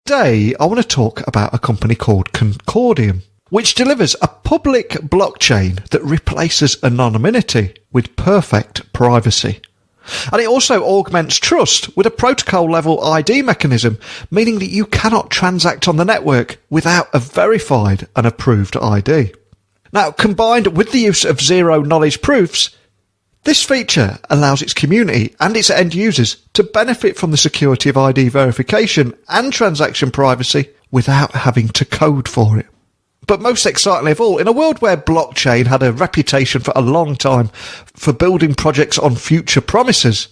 Today, I want to talk about a company called Concordium, which delivers a public blockchain that replaces anonymity with perfect privacy. And it also augments trust with a protocol-level ID mechanism, meaning that you cannot transact on the network without a verified and approved ID. Now, combined with the use of zero-knowledge proofs, this feature allows its community and its end users to benefit from the security of ID verification and transaction privacy without having to code for it. But most excitingly of all, in a world where blockchain had a reputation for a long time for building projects on future promises,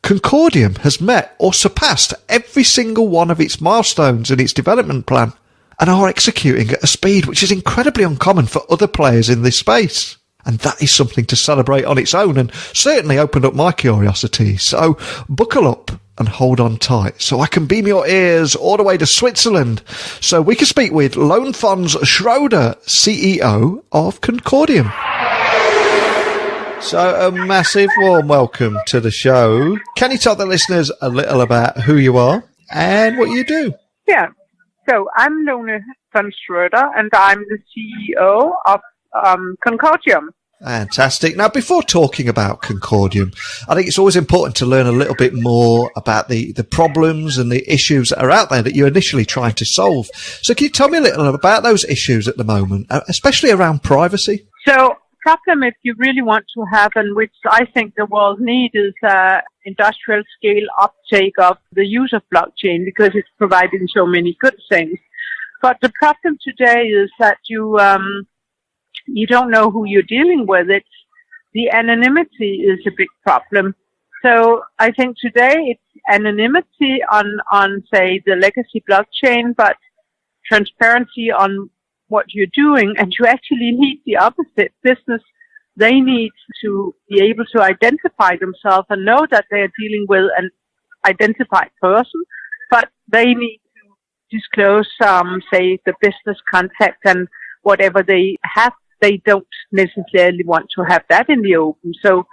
Concordium has met or surpassed every single one of its milestones in its development plan and are executing at a speed which is incredibly uncommon for other players in this space. And that is something to celebrate on its own and certainly opened up my curiosity. So buckle up and hold on tight so I can beam your ears all the way to Switzerland so we can speak with Lone Fons Schroeder, CEO of Concordium. So a massive warm welcome to the show. Can you tell the listeners a little about who you are and what you do? Yeah. So I'm Lone Fons Schroeder and I'm the CEO of Concordium. Fantastic. Now, before talking about Concordium, I think it's always important to learn a little bit more about the problems and the issues that are out there that you're initially trying to solve. So can you tell me a little about those issues at the moment, especially around privacy? So, problem if you really want to have, and which I think the world needs, is industrial scale uptake of the use of blockchain because it's providing so many good things. But the problem today is that you don't know who you're dealing with. The anonymity is a big problem. So I think today it's anonymity on say, the legacy blockchain, but transparency on what you're doing. And you actually need the opposite. Business, they need to be able to identify themselves and know that they are dealing with an identified person, but they need to disclose, say, the business contact and whatever they have. They don't necessarily want to have that in the open. So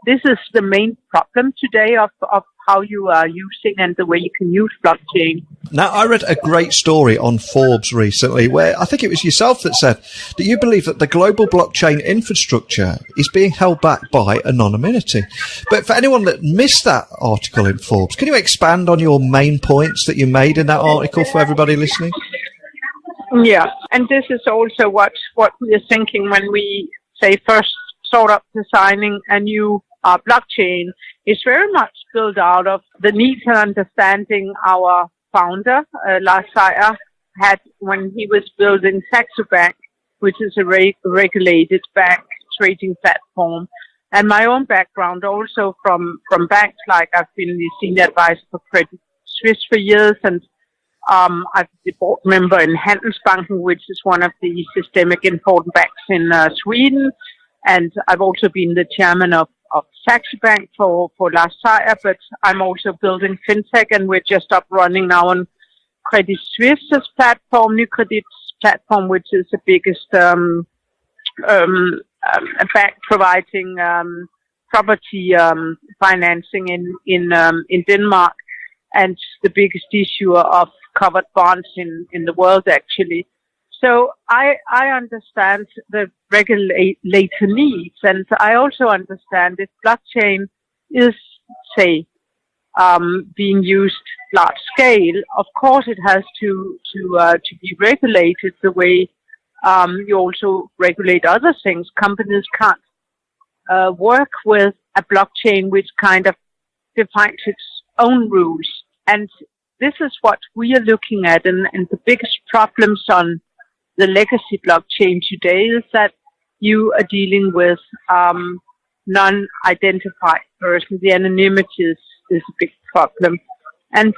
this is the main problem today of how you are using and the way you can use blockchain. Now, I read a great story on Forbes recently where I think it was yourself that said that you believe that the global blockchain infrastructure is being held back by anonymity. But for anyone that missed that article in Forbes, can you expand on your main points that you made in that article for everybody listening? Yeah, and this is also what we are thinking when we say first sort of designing a new blockchain. Is very much built out of the needs and understanding our founder, Lars Seier, had when he was building Saxo Bank, which is a regulated bank trading platform. And my own background also from banks, like I've been the senior advisor for Credit Suisse for years, and I'm the board member in Handelsbanken, which is one of the systemic important banks in Sweden. And I've also been the chairman of Saxo Bank for Lars Seier, but I'm also building fintech, and we're just up running now on Credit Suisse's platform, New Credit's platform, which is the biggest bank providing property financing in Denmark, and the biggest issuer of covered bonds in the world, actually. So I understand the regulator needs, and I also understand if blockchain is, say, being used large scale, of course it has to be regulated the way you also regulate other things. Companies can't work with a blockchain which kind of defines its own rules. And this is what we are looking at, and the biggest problems on the legacy blockchain today is that you are dealing with non-identified persons. The anonymity is a big problem. And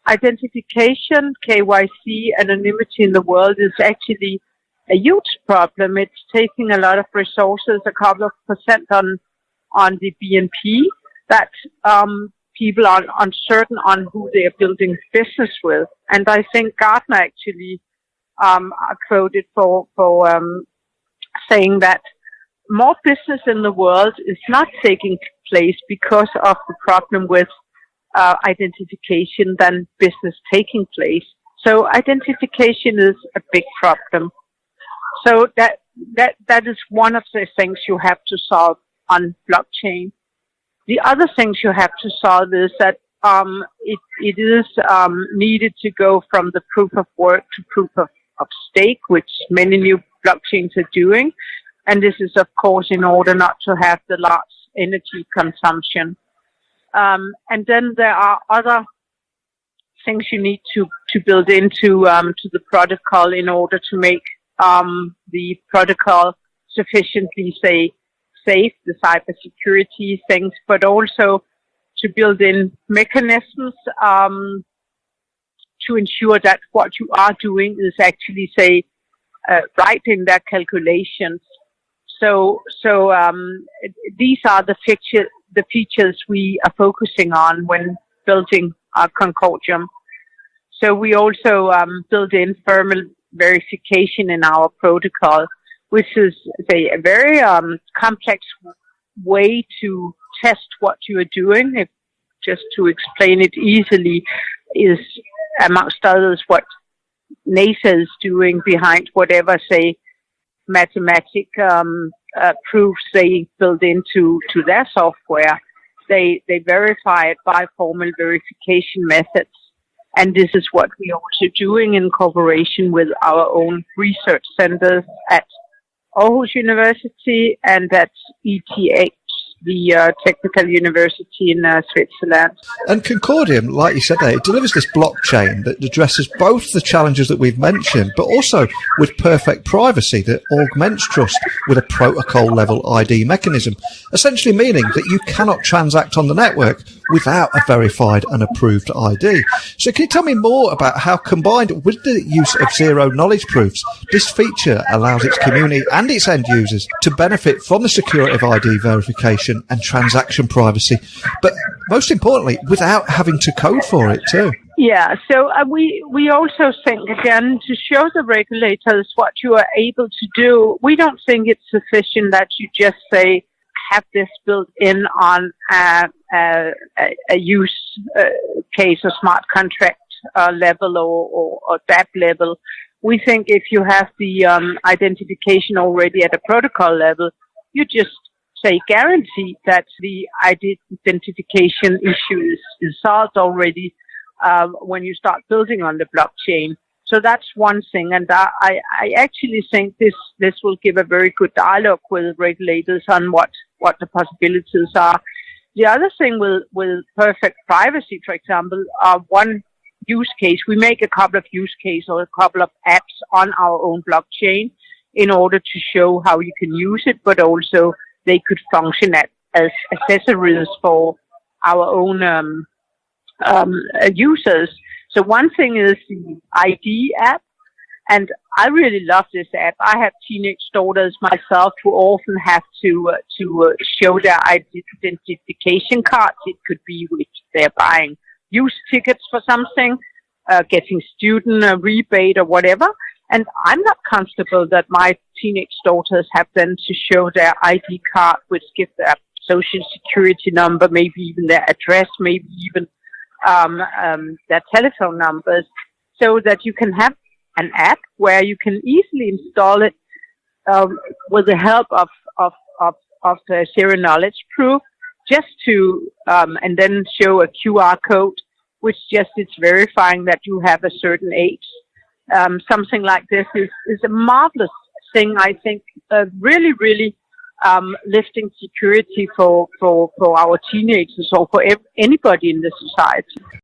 identification, KYC, anonymity in the world is actually a huge problem. It's taking a lot of resources, a couple of percent on the BNP, that people are uncertain on who they are building business with. And I think Gartner actually are quoted for saying that more business in the world is not taking place because of the problem with identification than business taking place. So identification is a big problem. So that is one of the things you have to solve on blockchain. The other things you have to solve is that it is needed to go from the proof of work to proof of stake, which many new blockchains are doing. And this is, of course, in order not to have the large energy consumption. And then there are other things you need to build into to the protocol in order to make the protocol sufficiently, say, safe, the cybersecurity things, but also to build in mechanisms to ensure that what you are doing is actually, say, right in their calculations. So these are the features we are focusing on when building our Concordium. So we also build in thermal verification in our protocol, which is, say, a very complex way to test what you are doing. Just to explain it easily, is amongst others what NASA is doing behind whatever, say, mathematic proofs they build into their software. They verify it by formal verification methods. And this is what we are also doing in cooperation with our own research centers at Aarhus University and at ETH, the technical university in Switzerland. And Concordium, like you said there, it delivers this blockchain that addresses both the challenges that we've mentioned, but also with perfect privacy that augments trust with a protocol-level ID mechanism, essentially meaning that you cannot transact on the network without a verified and approved ID. So can you tell me more about how, combined with the use of zero-knowledge proofs, this feature allows its community and its end users to benefit from the security of ID verification and transaction privacy, but most importantly, without having to code for it too? Yeah, so we also think, again, to show the regulators what you are able to do, we don't think it's sufficient that you just say, have this built in on a use case or smart contract level or DApp level. We think if you have the identification already at a protocol level, you just say guarantee that the identification issue is solved already when you start building on the blockchain. So that's one thing, and I actually think this will give a very good dialogue with regulators on what the possibilities are. The other thing with perfect privacy, for example, one use case, we make a couple of use cases or a couple of apps on our own blockchain in order to show how you can use it, but also they could function as accessories for our own users. So one thing is the ID app, and I really love this app. I have teenage daughters myself who often have to show their identification cards. It could be if they're buying use tickets for something, getting student rebate or whatever. And I'm not comfortable that my teenage daughters have then to show their ID card, which gives their social security number, maybe even their address, maybe even their telephone numbers, so that you can have an app where you can easily install it with the help of the zero knowledge proof, just to and then show a QR code, which just is verifying that you have a certain age. Something like this is a marvelous thing, I think, really, really lifting security for our teenagers or for anybody in the society.